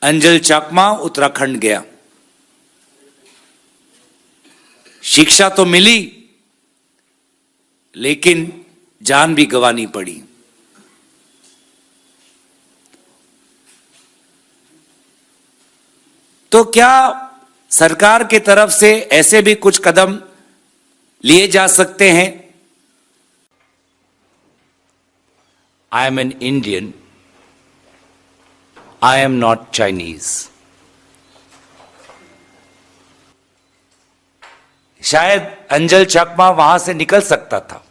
अंजल चाकमा उत्तराखंड गया। शिक्षा तो मिली, लेकिन जान भी गंवानी पड़ी। तो क्या सरकार की तरफ से ऐसे भी कुछ कदम लिए जा सकते हैं? I am an Indian, I am not Chinese. शायद अंजल चाकमा वहां से निकल सकता था।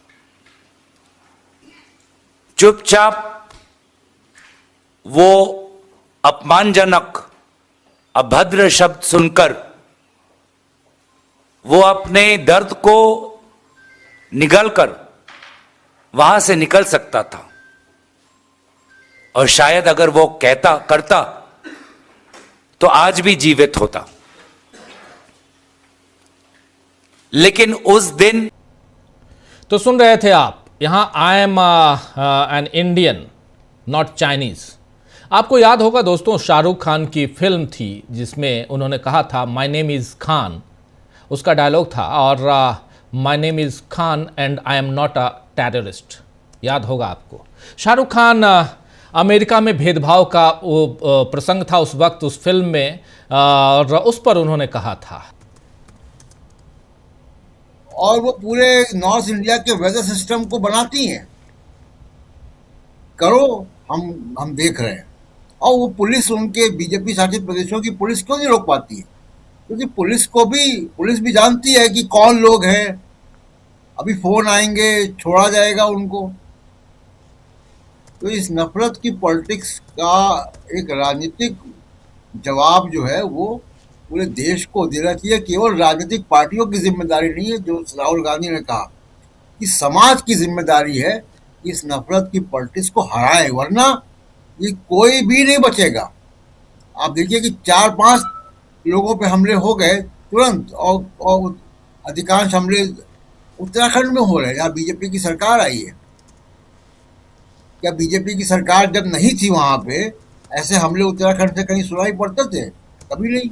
चुपचाप वो अपमानजनक अभद्र शब्द सुनकर वो अपने दर्द को निगलकर वहां से निकल सकता था। और शायद अगर वो करता तो आज भी जीवित होता। लेकिन उस दिन तो सुन रहे थे आप, यहां I am an Indian not Chinese. आपको याद होगा दोस्तों, शाहरुख खान की फिल्म थी जिसमें उन्होंने कहा था माय नेम इज खान। उसका डायलॉग था, और my name is Khan and I am not a terrorist. याद होगा आपको। शाहरुख खान अमेरिका में भेदभाव का वो प्रसंग था उस वक्त उस फिल्म में, और उस पर उन्होंने कहा था। और वो पूरे नॉर्थ इंडिया के वेदर सिस्टम को बनाती हैं। करो, हम देख रहे हैं। और वो पुलिस, उनके बीजेपी शासित प्रदेशों की पुलिस क्यों नहीं रोक पाती है? क्योंकि पुलिस भी जानती है कि कौन लोग हैं। अभी फोन आएंगे, छोड़ा जाएगा उनको। तो इस नफरत की पॉलिटिक्स का एक राजनीतिक जवाब जो है वो पूरे देश को देना चाहिए। केवल राजनीतिक पार्टियों की जिम्मेदारी नहीं है, जो राहुल गांधी ने कहा कि समाज की जिम्मेदारी है कि इस नफरत की पॉलिटिक्स को हराए, वरना ये कोई भी नहीं बचेगा। आप देखिए कि 4-5 लोगों पे हमले हो गए तुरंत, और अधिकांश हमले उत्तराखंड में हो रहे हैं जहाँ बीजेपी की सरकार आई है। क्या बीजेपी की सरकार जब नहीं थी वहां पे ऐसे हमले उत्तराखंड से कहीं सुनाई पड़ते थे? कभी नहीं।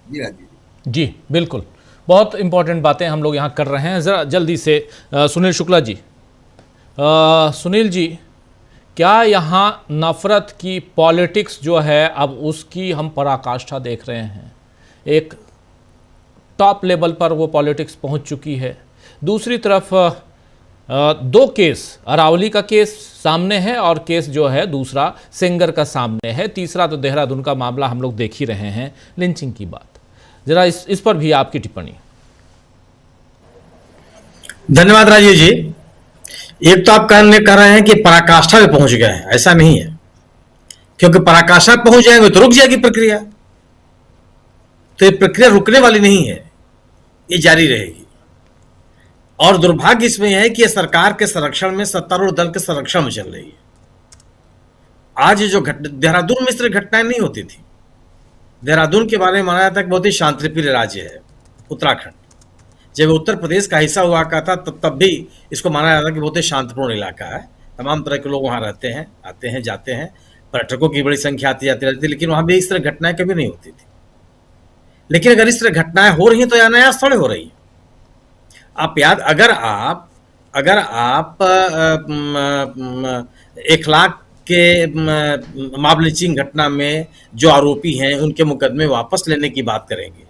जी राजीव जी बिल्कुल, बहुत इंपॉर्टेंट बातें हम लोग यहाँ कर रहे हैं। ज़रा जल्दी से सुनील शुक्ला जी, सुनील जी, क्या यहाँ नफ़रत की पॉलिटिक्स जो है अब उसकी हम पराकाष्ठा देख रहे हैं? एक टॉप लेवल पर वो पॉलिटिक्स पहुँच चुकी है। दूसरी तरफ 2 केस, अरावली का केस सामने है और केस जो है दूसरा सेंगर का सामने है। तीसरा तो देहरादून का मामला हम लोग देख ही रहे हैं, लिंचिंग की बात। जरा इस पर भी आपकी टिप्पणी। धन्यवाद राजीव जी। एक तो आप कह रहे हैं कि पराकाष्ठा में पहुंच गए हैं, ऐसा नहीं है। क्योंकि पराकाष्ठा पहुंच जाएंगे तो रुक जाएगी प्रक्रिया। तो ये प्रक्रिया रुकने वाली नहीं है, ये जारी रहेगी। और दुर्भाग्य इसमें यह है कि यह सरकार के संरक्षण में, सत्तारूढ़ दल के संरक्षण में चल रही है। आज जो देहरादून में इस तरह घटनाएं नहीं होती थी। देहरादून के बारे में माना जाता है कि बहुत ही शांतिप्रिय राज्य है उत्तराखंड। जब उत्तर प्रदेश का हिस्सा हुआ था तब भी इसको माना जाता है कि बहुत ही शांतिपूर्ण इलाका है। तमाम तरह के लोग वहाँ रहते हैं, आते हैं, जाते हैं, पर्यटकों की बड़ी संख्या आती जाती रहती है। लेकिन वहाँ भी इस तरह घटनाएं कभी नहीं होती थी। लेकिन अगर इस तरह घटनाएं हो रही हैं तो यह नया थोड़े हो रही है। आप याद, अगर आप 1 लाख के मॉब लिंचिंग घटना में जो आरोपी हैं उनके मुकदमे वापस लेने की बात करेंगे,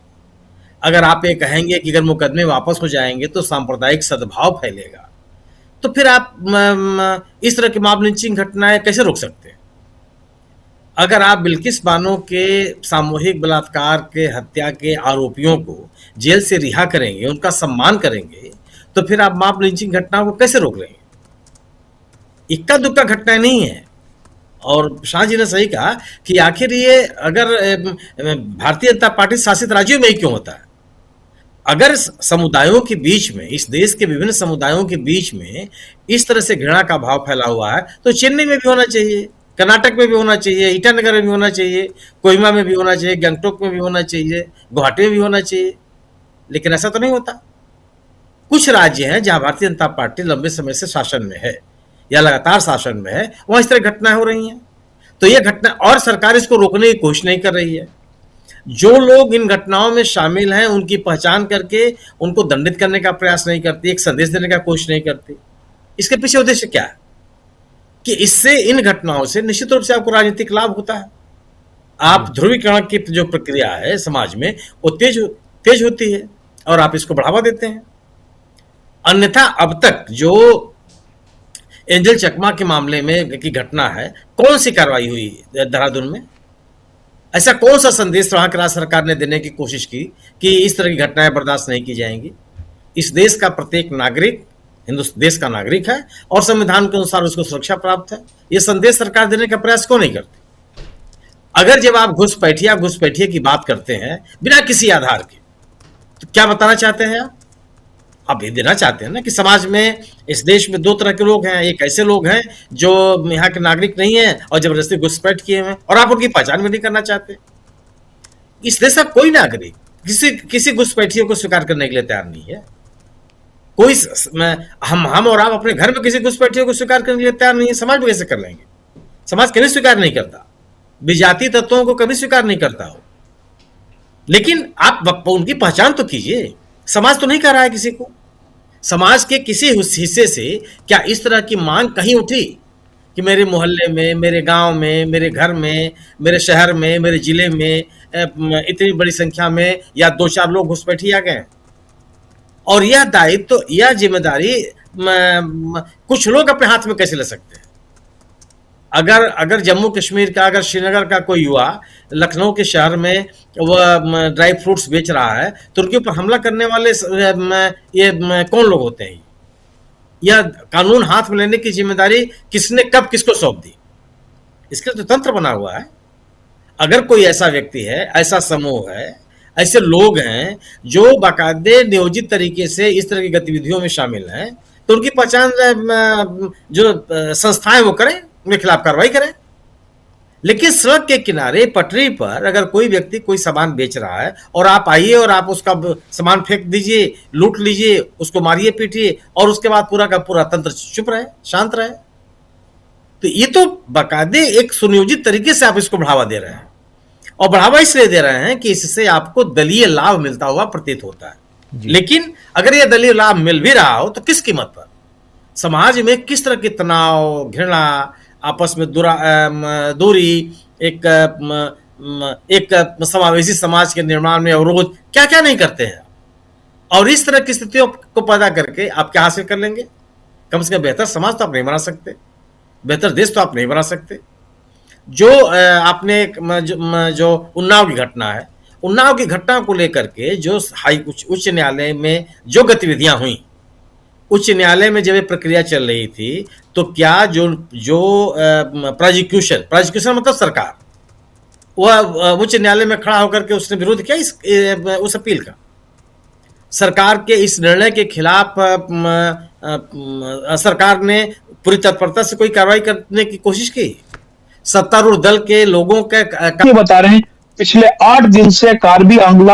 अगर आप ये कहेंगे कि अगर मुकदमे वापस हो जाएंगे तो सांप्रदायिक सद्भाव फैलेगा, तो फिर आप इस तरह की मॉब लिंचिंग घटनाएं कैसे रोक सकते हैं? अगर आप बिल्किस बानो के सामूहिक बलात्कार के हत्या के आरोपियों को जेल से रिहा करेंगे, उनका सम्मान करेंगे, तो फिर आप मॉब लिंचिंग घटनाओं को कैसे रोक लेंगे? इक्का दुक्का घटनाएं नहीं है। और शाह जी ने सही कहा कि आखिर ये अगर भारतीय जनता पार्टी शासित राज्यों में ही क्यों होता है? अगर समुदायों के बीच में, इस देश के विभिन्न समुदायों के बीच में इस तरह से घृणा का भाव फैला हुआ है तो चेन्नई में भी होना चाहिए, कर्नाटक में भी होना चाहिए, ईटानगर में भी होना चाहिए, कोहिमा में भी होना चाहिए, गंगटोक में भी होना चाहिए, गुवाहाटी में भी होना चाहिए। लेकिन ऐसा तो नहीं होता। कुछ राज्य हैं जहां भारतीय जनता पार्टी लंबे समय से शासन में है या लगातार शासन में है, वहां इस तरह घटनाएं हो रही हैं। तो ये घटना, और सरकार इसको रोकने की कोशिश नहीं कर रही है। जो लोग इन घटनाओं में शामिल हैं उनकी पहचान करके उनको दंडित करने का प्रयास नहीं करती, एक संदेश देने का कोशिश नहीं करती। इसके पीछे उद्देश्य क्या है कि इससे, इन घटनाओं से निश्चित रूप से आपको राजनीतिक लाभ होता है। आप ध्रुवीकरण की जो प्रक्रिया है समाज में वो तेज होती है और आप इसको बढ़ावा देते हैं। अन्यथा अब तक जो एंजल चकमा के मामले में की घटना है, कौन सी कार्रवाई हुई देहरादून में? ऐसा कौन सा संदेश वहां की राज्य सरकार ने देने की कोशिश की कि इस तरह की घटनाएं बर्दाश्त नहीं की जाएंगी? इस देश का प्रत्येक नागरिक देश का नागरिक है और संविधान के अनुसार उसको सुरक्षा प्राप्त है। यह संदेश सरकार देने का प्रयास क्यों नहीं करती? अगर जब आप घुसपैठिए की बात करते हैं बिना किसी आधार के, तो क्या बताना चाहते हैं आप ये देना चाहते हैं ना कि समाज में, इस देश में दो तरह के लोग हैं। एक ऐसे लोग हैं जो यहाँ के नागरिक नहीं है और जबरदस्ती घुसपैठ किए हैं और आप उनकी पहचान भी नहीं करना चाहते। इस देश का कोई नागरिक किसी घुसपैठियों को स्वीकार करने के लिए तैयार नहीं है। कोई हम और आप अपने घर में किसी घुसपैठियों को स्वीकार करने के लिए तैयार नहीं है, समाज में कैसे कर लेंगे? समाज कभी स्वीकार नहीं करता, विजातीय तत्वों को कभी स्वीकार नहीं करता हो। लेकिन आप उनकी पहचान तो कीजिए। समाज तो नहीं कर रहा है किसी को। समाज के किसी हिस्से से क्या इस तरह की मांग कहीं उठी कि मेरे मोहल्ले में, मेरे गांव में, मेरे घर में, मेरे शहर में, मेरे जिले में इतनी बड़ी संख्या में या 2-4 लोग घुसपैठी आ गए? और यह दायित्व, यह जिम्मेदारी कुछ लोग अपने हाथ में कैसे ले सकते हैं? अगर जम्मू कश्मीर का, अगर श्रीनगर का कोई युवा लखनऊ के शहर में वह ड्राई फ्रूट्स बेच रहा है तो उनके ऊपर हमला करने वाले ये कौन लोग होते हैं? यह कानून हाथ में लेने की जिम्मेदारी किसने कब किसको सौंप दी? इसके लिए तो तंत्र बना हुआ है। अगर कोई ऐसा व्यक्ति है, ऐसा समूह है, ऐसे लोग हैं जो बाकायदे नियोजित तरीके से इस तरह की गतिविधियों में शामिल हैं, तो उनकी पहचान जो संस्थाएं वो करें, उनके खिलाफ कार्रवाई करें। लेकिन सड़क के किनारे पटरी पर अगर कोई व्यक्ति कोई सामान बेच रहा है और आप आइए और आप उसका सामान फेंक दीजिए, लूट लीजिए, उसको मारिए पीटिए और उसके बाद पूरा का पूरा तंत्र चुप रहे, शांत रहे, तो ये तो बाकायदे एक सुनियोजित तरीके से आप इसको बढ़ावा दे रहे हैं। और बढ़ावा इसलिए दे रहे हैं कि इससे आपको दलीय लाभ मिलता हुआ प्रतीत होता है। लेकिन अगर यह दलीय लाभ मिल भी रहा हो तो किस कीमत पर? समाज में किस तरह के तनाव, घृणा, आपस में दूरी, एक समावेशी समाज के निर्माण में अवरोध, क्या क्या नहीं करते हैं। और इस तरह की स्थितियों को पैदा करके आप क्या हासिल कर लेंगे? कम से कम बेहतर समाज तो आप नहीं बना सकते, बेहतर देश तो आप नहीं बना सकते। जो आपने जो उन्नाव की घटना है, उन्नाव की घटना को लेकर के जो उच्च न्यायालय में जो गतिविधियां हुई, उच्च न्यायालय में जब ये प्रक्रिया चल रही थी, तो क्या जो प्रोसिक्यूशन मतलब सरकार, वह उच्च न्यायालय में खड़ा होकर के उसने विरोध किया उस अपील का? सरकार के इस निर्णय के खिलाफ सरकार ने पूरी तत्परता से कोई कार्रवाई करने की कोशिश की? सत्तारूढ़ दल के लोगों के बता रहे हैं पिछले 8 दिन से कार्बी आंगला